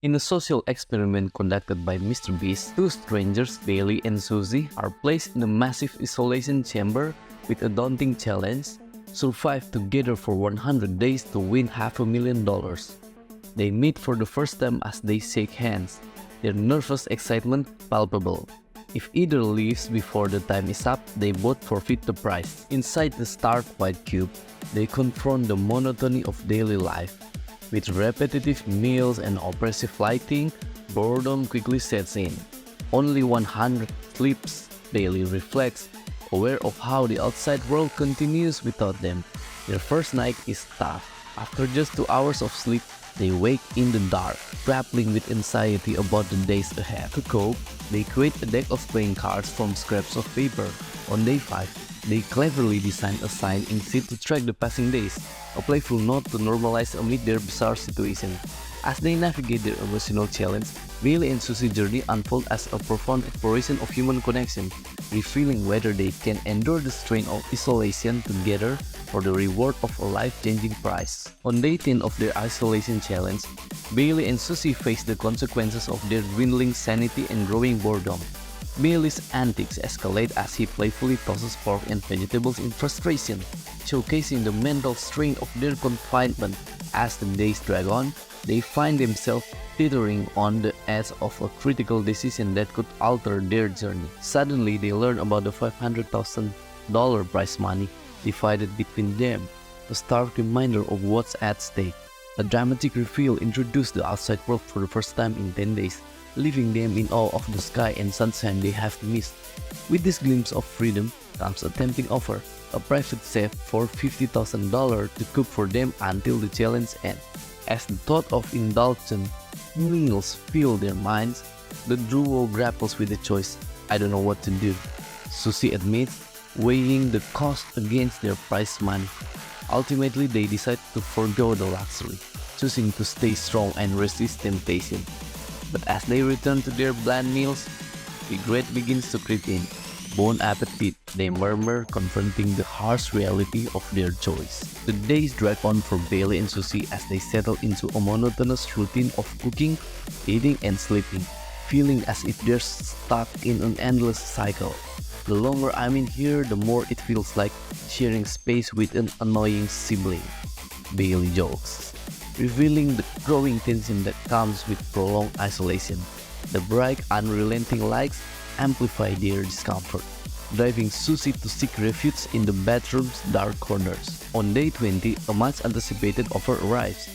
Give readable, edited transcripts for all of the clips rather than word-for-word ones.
In a social experiment conducted by Mrbeast, two strangers, Bailey and Susie, are placed in a massive isolation chamber with a daunting challenge: survive together for 100 days to win $500,000. They meet for the first time as they shake hands, their nervous excitement palpable. If either leaves before the time is up, they both forfeit the prize. Inside the stark white cube, they confront the monotony of daily life. With repetitive meals and oppressive lighting, boredom quickly sets in. Only 100 sleeps, Bailey reflects, aware of how the outside world continues without them. Their first night is tough. After just 2 hours of sleep, they wake in the dark, grappling with anxiety about the days ahead. To cope, they create a deck of playing cards from scraps of paper. On day 5, they cleverly design a sign instead to track the passing days, a playful note to normalize amid their bizarre situation. As they navigate their emotional challenge, Bailey and Susie's journey unfolds as a profound exploration of human connection, revealing whether they can endure the strain of isolation together for the reward of a life-changing prize. On day 10 of their isolation challenge, Bailey and Susie face the consequences of their dwindling sanity and growing boredom. Bailey's antics escalate as he playfully tosses pork and vegetables in frustration, showcasing the mental strain of their confinement. As the days drag on, they find themselves teetering on the edge of a critical decision that could alter their journey. Suddenly, they learn about the $500,000 prize money divided between them, a stark reminder of what's at stake. A dramatic reveal introduced the outside world for the first time in 10 days, leaving them in awe of the sky and sunshine they have missed. With this glimpse of freedom comes a tempting offer, a private chef for $50,000 to cook for them until the challenge ends. As the thought of indulgent meals fill their minds, the duo grapples with the choice. "I don't know what to do," Susie admits, weighing the cost against their prize money. Ultimately, they decide to forego the luxury, choosing to stay strong and resist temptation. But as they return to their bland meals, regret begins to creep in. Bon appetit, they murmur, confronting the harsh reality of their choice. The days drag on for Bailey and Susie as they settle into a monotonous routine of cooking, eating, and sleeping, feeling as if they're stuck in an endless cycle. "The longer I'm in here, the more it feels like sharing space with an annoying sibling," Bailey jokes, revealing the growing tension that comes with prolonged isolation. The bright, unrelenting lights amplify their discomfort, driving Susie to seek refuge in the bathroom's dark corners. On day 20, a much-anticipated offer arrives: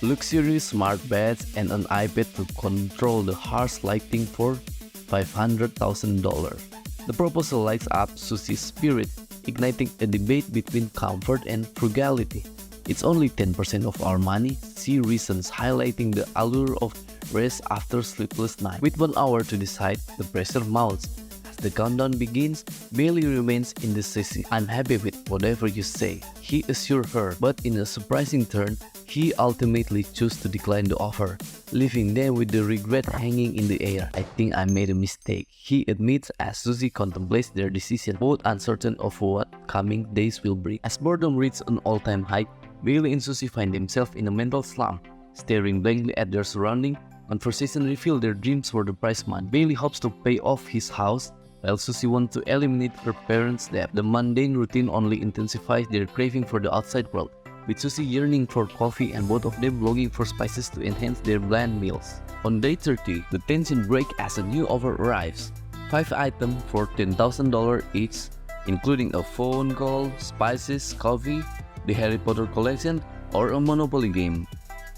luxurious smart beds and an iPad to control the harsh lighting for $500,000. The proposal lights up Susie's spirit, igniting a debate between comfort and frugality. "It's only 10% of our money," she reasons, highlighting the allure of rest after sleepless night. With 1 hour to decide, the pressure mounts. As the countdown begins, Bailey remains indecisive. "I'm happy with whatever you say," he assures her, but in a surprising turn, he ultimately chooses to decline the offer, leaving them with the regret hanging in the air. "I think I made a mistake," he admits as Susie contemplates their decision, both uncertain of what coming days will bring. As boredom reaches an all-time high, Bailey and Susie find themselves in a mental slump, staring blankly at their surroundings. Conversation reveal their dreams for the prize money. Bailey hopes to pay off his house, while Susie wants to eliminate her parents' debt. The mundane routine only intensifies their craving for the outside world, with Susie yearning for coffee and both of them longing for spices to enhance their bland meals. On day 30, the tension breaks as a new offer arrives: 5 items for $10,000 each, including a phone call, spices, coffee, the Harry Potter collection, or a Monopoly game.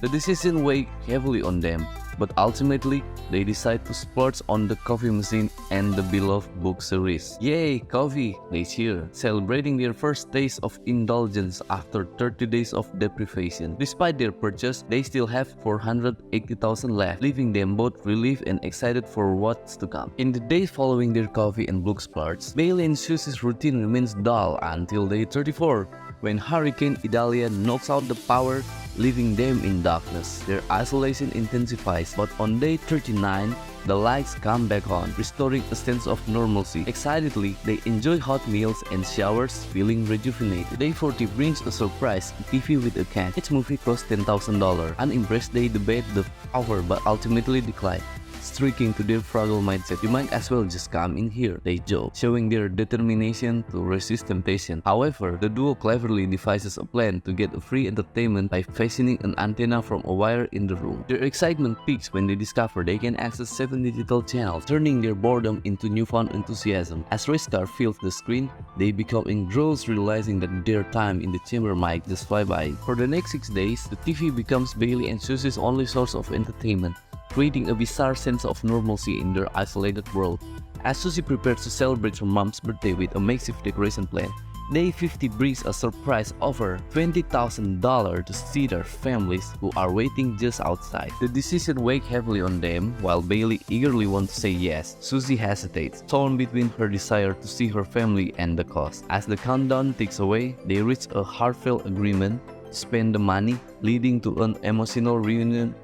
The decision weighs heavily on them, but ultimately, they decide to splurge on the coffee machine and the beloved book series. "Yay, coffee!" they cheer, celebrating their first taste of indulgence after 30 days of deprivation. Despite their purchase, they still have $480,000 left, leaving them both relieved and excited for what's to come. In the days following their coffee and book splurge, Bailey and Susie's routine remains dull until day 34. when Hurricane Idalia knocks out the power, leaving them in darkness. Their isolation intensifies, but on day 39, the lights come back on, restoring a sense of normalcy. Excitedly, they enjoy hot meals and showers, feeling rejuvenated. Day 40 brings a surprise, TV with a cat. Each movie costs $10,000. Unimpressed, they debate the offer but ultimately decline. Streaking to their frugal mindset, "You might as well just come in here," they joke, showing their determination to resist temptation. However, the duo cleverly devises a plan to get a free entertainment by fastening an antenna from a wire in the room. Their excitement peaks when they discover they can access 7 digital channels, turning their boredom into newfound enthusiasm. As Raystar fills the screen, they become engrossed, realizing that their time in the chamber might just fly by. For the next 6 days, the TV becomes Bailey and Susie's only source of entertainment, creating a bizarre sense of normalcy in their isolated world. As Susie prepares to celebrate her mom's birthday with a makeshift decoration plan, Day 50 brings a surprise offer, $20,000 to see their families who are waiting just outside. The decision weighs heavily on them, while Bailey eagerly wants to say yes. Susie hesitates, torn between her desire to see her family and the cost. As the countdown ticks away, they reach a heartfelt agreement, spend the money, leading to an emotional reunion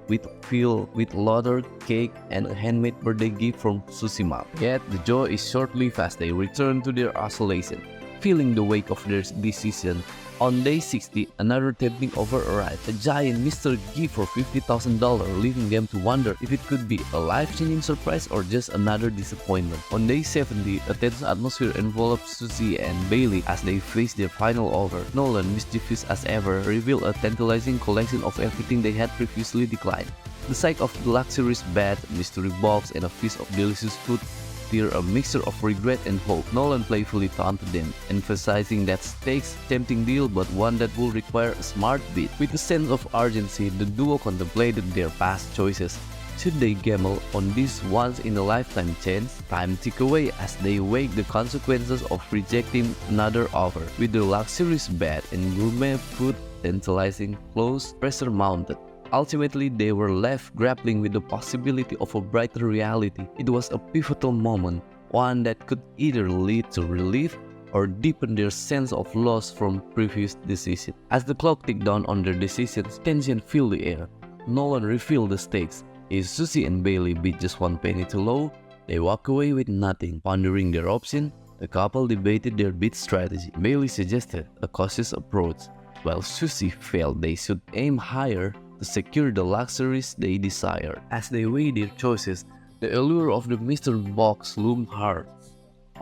filled with laughter, cake, and a handmade birthday gift from Susie's mom. Yet the joy is short-lived as they return to their isolation, feeling the weight of their decision. On day 60, another tempting offer arrived, a giant mystery gift for $50,000, leaving them to wonder if it could be a life-changing surprise or just another disappointment. On day 70, a tense atmosphere envelops Susie and Bailey as they face their final offer. Nolan, mischievous as ever, revealed a tantalizing collection of everything they had previously declined. The sight of the luxurious bed, mystery box, and a feast of delicious food stir a mixture of regret and hope. Nolan playfully taunted them, emphasizing that stakes, tempting deal, but one that will require a smart bid. With a sense of urgency, the duo contemplated their past choices. Should they gamble on this once-in-a-lifetime chance? Time tick away as they weigh the consequences of rejecting another offer. With the luxurious bed and gourmet food tantalizing close, pressure mounted. Ultimately, they were left grappling with the possibility of a brighter reality. It was a pivotal moment, one that could either lead to relief or deepen their sense of loss from previous decisions. As the clock ticked down on their decisions, tension filled the air. Nolan revealed the stakes. If Susie and Bailey bid just one penny too low, they walk away with nothing. Pondering their option, the couple debated their bid strategy. Bailey suggested a cautious approach, while Susie felt they should aim higher to secure the luxuries they desired. As they weighed their choices, the allure of the mystery box loomed hard.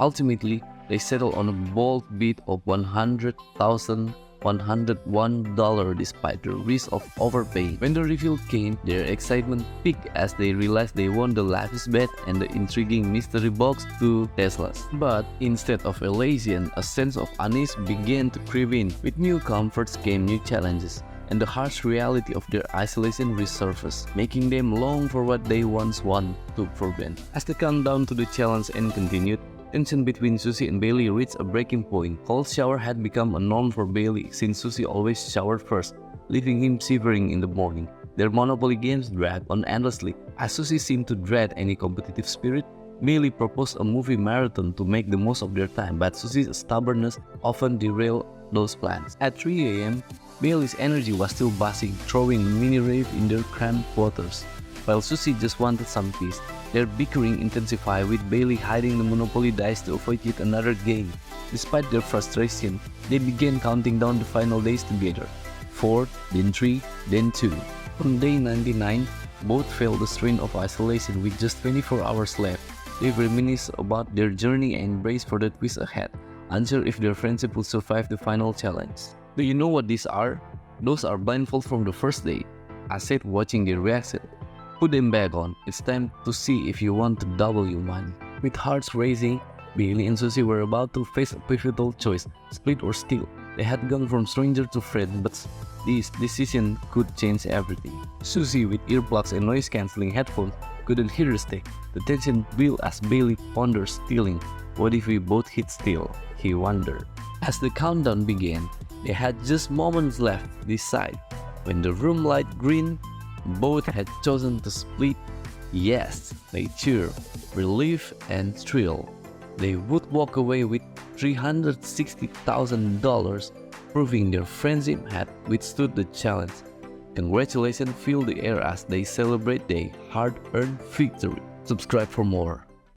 Ultimately, they settled on a bold bid of $100,101 despite the risk of overpaying. When the reveal came, their excitement peaked as they realized they won the lavish bed and the intriguing mystery box, 2 Teslas. But instead of elation, a sense of unease began to creep in. With new comforts came new challenges, and the harsh reality of their isolation resurfaced, making them long for what they once took for granted. As the countdown to the challenge end continued, tension between Susie and Bailey reached a breaking point. Cold shower had become a norm for Bailey since Susie always showered first, leaving him shivering in the morning. Their Monopoly games dragged on endlessly. As Susie seemed to dread any competitive spirit, Bailey proposed a movie marathon to make the most of their time, but Susie's stubbornness often derailed those plans. At 3 a.m., Bailey's energy was still buzzing, throwing a mini-rave in their cramped quarters, while Susie just wanted some peace. Their bickering intensified, with Bailey hiding the Monopoly dice to avoid yet another game. Despite their frustration, they began counting down the final days together. 4, then 3, then 2. On day 99, both felt the strain of isolation with just 24 hours left. They reminisced about their journey and braced for the twist ahead, unsure if their friendship would survive the final challenge. Do you know what these are? Those are blindfolds from the first day, I said, watching their reaction. Put them back on. It's time to see if you want to double your money. With hearts racing, Bailey and Susie were about to face a pivotal choice, split or steal. They had gone from stranger to friend, but this decision could change everything. Susie, with earplugs and noise-cancelling headphones, couldn't hear the stake. The tension built as Bailey pondered stealing. What if we both hit steal? He wondered. As the countdown began, they had just moments left to decide. When the room light green, both had chosen to split. Yes, they cheered, relief and thrill. They would walk away with $360,000, proving their friendship had withstood the challenge. Congratulations fill the air as they celebrate their hard-earned victory. Subscribe for more.